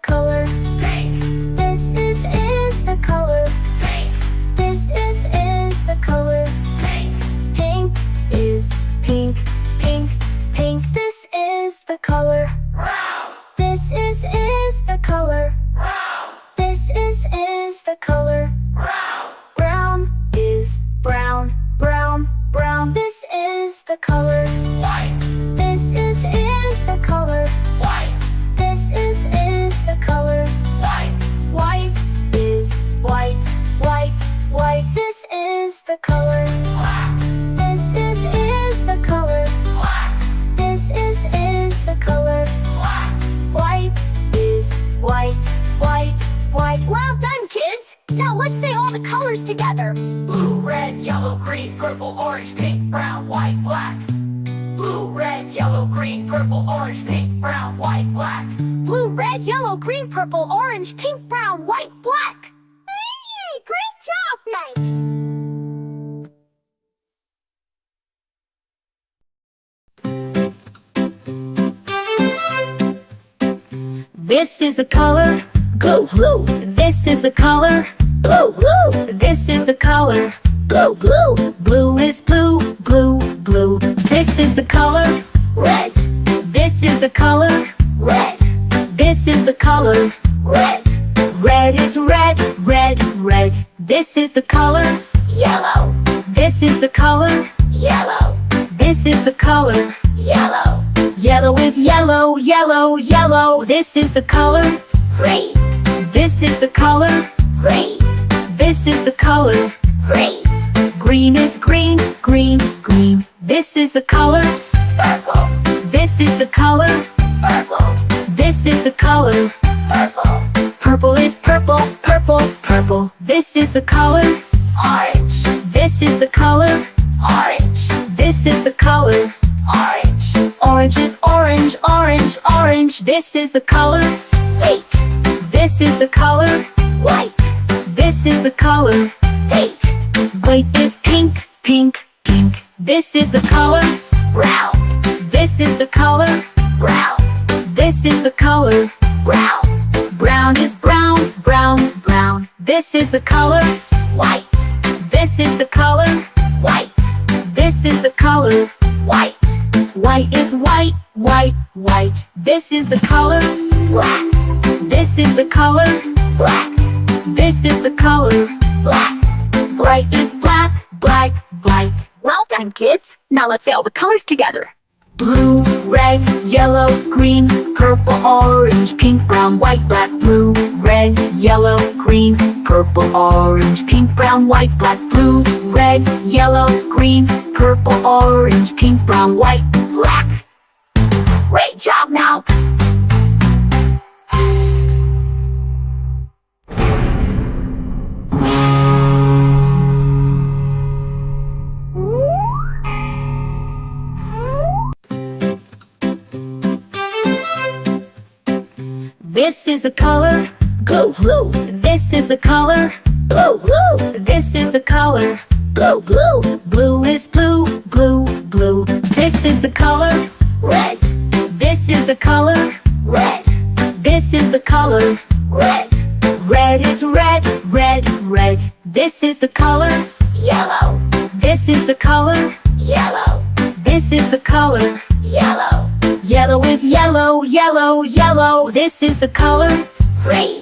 color pink. This is the color pink. This is the color pink. Pink is pink, pink, pink. This is the color brown. This is the color brown. This is the color brown. Brown is brown, brown, brown. This is the color white. This is the color white. This is the color white. White is white, white, white. This is the color black. This is the color black. This is the color black. White is white, white, white. Well done, kids! Now let's say all the colors together. Blue, red, yellow, green, purple, orange, pink, brown, white, black. Blue, red, yellow, green, purple, orange, pink, brown, white, black. Blue, red, yellow, green, purple, orange, pink, brown, white, black. Hey, great job, Mike! This is the color Blue, blue, This is the color blue, blue, This is the color blue, blue, Blue is blue, blue, blue. This is the color red, This is the color red, This is the color red, Red is red, red, red. This is the color yellow, This is the color yellow, This is the color yellow, Yellow is yellow, yellow, yellow. This is the color green, This is the color green, This is the color green, Green is green, green, green. This is the color purple, This is the color purple, This is the color purple, Purple is purple, purple, purple. This is the color orange, This is the color orange, This is the color orange, Orange is orange, orange, orange. This is the color pink, This is the color white, This is the color pink, White is pink, pink, pink. This is the color brown, This is the color brown, This is the color brown, Brown is brown, brown, brown. This is the color white, This is the color white, This is the color white, White is white, white, white. This is the color black, This is the color black, This is the color black. Bright is black, black, black. Well done, kids. Now let's say all the colors together. Blue, red, yellow, green, purple, orange, pink, brown, white, black. Blue, red, yellow, green, purple, orange, pink, brown, white, black. Blue, red, yellow, green, purple, orange, pink, brown, white, black. Great job now. This is the color Blue, blue, This is the color blue, blue, This is the color blue, blue, Blue is blue, blue, blue. This is the color red, This is the color red, This is the color red, Red is red, red, red. This is the color yellow, This is the color yellow, This is the color yellow, Yellow is yellow, yellow, yellow. This is the color green,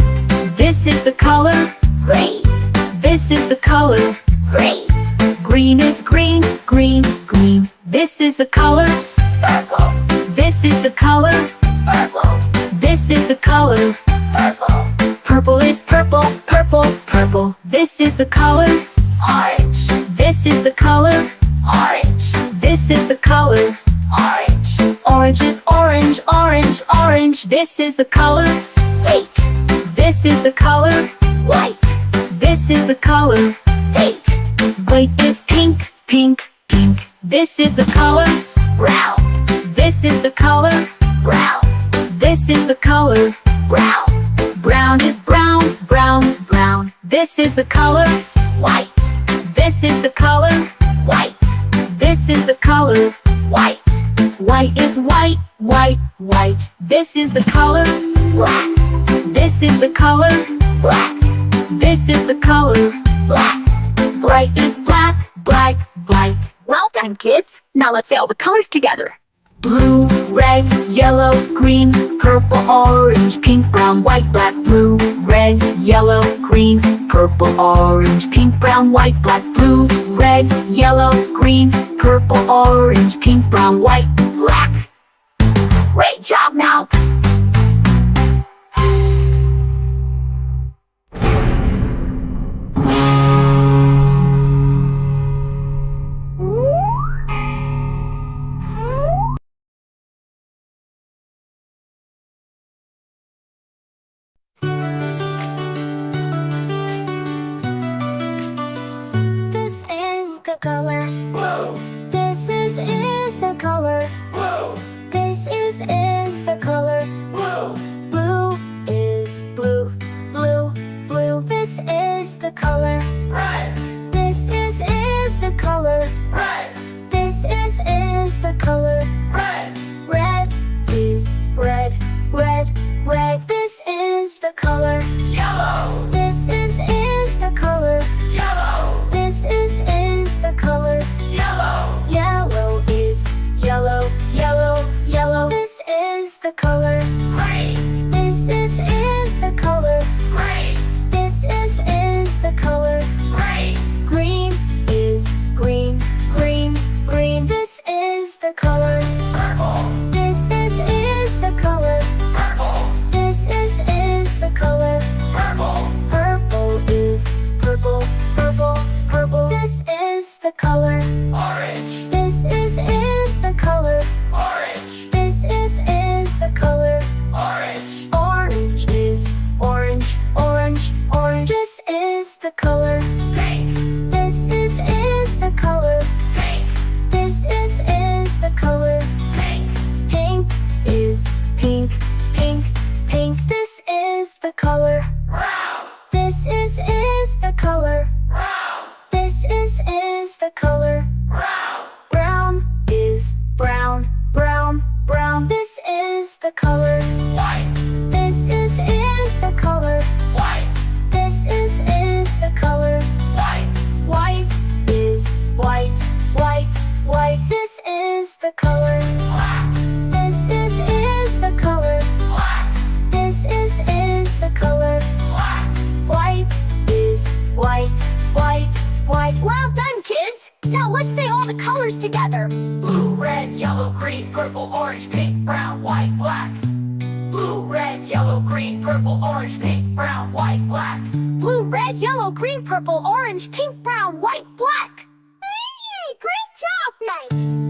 This is the color green, This is the color green, Green is green, green, green. This is the color purple, This is the color purple, This is the color purple, Purple is purple, purple, purple. This is the color orange, This is the color orange, This is the color orange, Orange is orange, orange, orange. This is the color pink, This is the color white, This is the color pink, White is pink, pink, pink. This is the color brown, This is the color brown, This is the color brown, Brown is brown, brown, brown. This is the color white, This is the color white, This is the color white, White is white, white, white. This is the color black, This is the color black. This is the color black. Bright is black, black, black. Well done, kids. Now let's say all the colors together. Blue, red, yellow, green, purple, orange, pink, brown, white, black. Blue, red, yellow, green, purple, orange, pink, brown, white, black. Blue, red, yellow, green, purple, orange, pink, brown, white, black. Great job now. This is the color blue, This is the color blue, This is the color blue, Blue is blue, blue, blue. This is the color red, This is the color red, This is the color red, Red is red, red, red. This is the color yellow, This is the color yellow, This is the color yellow, Yellow is yellow, yellow, yellow. This is the color green, This is the color green, This is the color green, Green is green, green, green. This is the color purple, This is the color purple, This is the color purple, Purple is purple, purple, purple. This is the color orange, This is the color orange, This is the color orange, Orange is orange, orange, orange. This is the color pink, This is the color pink, This is the color pink, Pink is pink, pink, pink. This is the color brown, This is the color brown, This is the color brown, Brown is brown, brown, brown. This is the color white, This is the color white, This is the color white, White is white, white, white. This is the color black, This is the color black, This is the color black, White is white, white, white. Well done, kids! Now let's say all the colors together. blue, red, yellow, green, purple, orange, pink, brown, white, black. Blue, red, yellow, green, purple, orange, pink, brown, white, black. Blue, red, yellow, green, purple, orange, pink, brown, white, black. Hey, great job, Mike!